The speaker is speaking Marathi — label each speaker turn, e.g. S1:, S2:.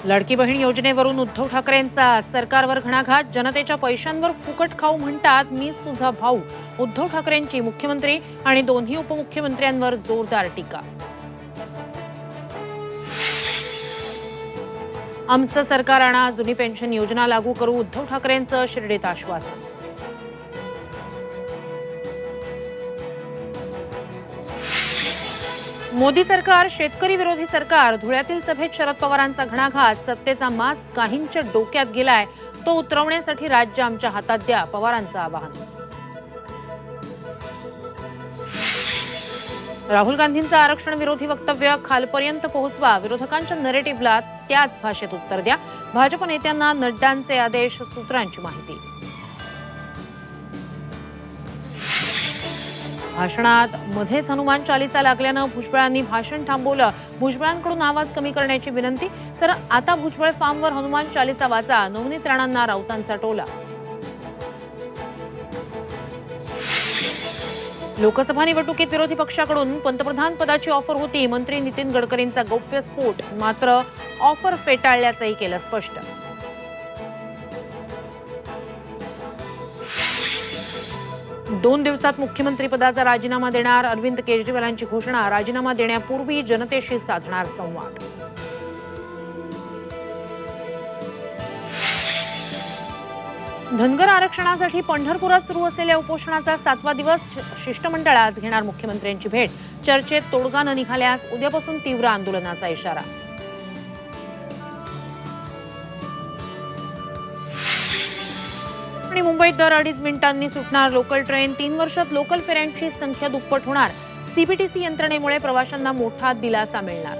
S1: लाडकी बहीण योजनेवरून उद्धव ठाकरेंचा सरकारवर घणाघात. जनतेच्या पैशांवर फुकट खाऊ म्हणतात मीच तुझा भाऊ. उद्धव ठाकरेंची मुख्यमंत्री आणि दोन्ही उपमुख्यमंत्र्यांवर जोरदार टीका. आमचं सरकार आणा, जुनी पेन्शन योजना लागू करू, उद्धव ठाकरेंचं शिर्डीत आश्वासन. मोदी सरकार शेतकरी विरोधी सरकार. धुळ्यातील सभेत शरद पवारांचा घणाघात. सत्तेचा माज काहींच्या डोक्यात गेलाय, तो उतरवण्यासाठी राज्य आमच्या हातात द्या, पवारांचं आवाहन. राहुल गांधींचं आरक्षण विरोधी वक्तव्य खालपर्यंत पोहोचवा. विरोधकांच्या नरेटिव्हला त्याच भाषेत उत्तर द्या. भाजप नेत्यांना नड्डांचे आदेश, सूत्रांची माहिती. भाषणात मध्येच हनुमान चालीसा लागल्यानं भुजबळांनी भाषण थांबवलं. भुजबळांकडून आवाज कमी करण्याची विनंती, तर आता भुजबळ फार्मवर हनुमान चालीसा वाचा. नवनीत राणांना राऊतांचा टोला. लोकसभा निवडणुकीत विरोधी पक्षाकडून पंतप्रधान पदाची ऑफर होती. मंत्री नितीन गडकरींचा गौप्यस्फोट, मात्र ऑफर फेटाळल्याचंही केलं स्पष्ट. दोन दिवसात मुख्यमंत्रीपदाचा राजीनामा देणार अरविंद केजरीवालांची घोषणा. राजीनामा देण्यापूर्वी जनतेशी साधणार संवाद. धनगर आरक्षणासाठी पंढरपुरात सुरू असलेल्या उपोषणाचा 7वा दिवस. शिष्टमंडळ आज घेणार मुख्यमंत्र्यांची भेट. चर्चेत तोडगा न निघाल्यास उद्यापासून तीव्र आंदोलनाचा इशारा. आणि मुंबईत दर 2.5 मिनिटांनी सुटणार लोकल ट्रेन. 3 वर्षात लोकल फेऱ्यांची संख्या दुप्पट होणार. सीबीटीसी यंत्रणेमुळे प्रवाशांना मोठा दिलासा मिळणार.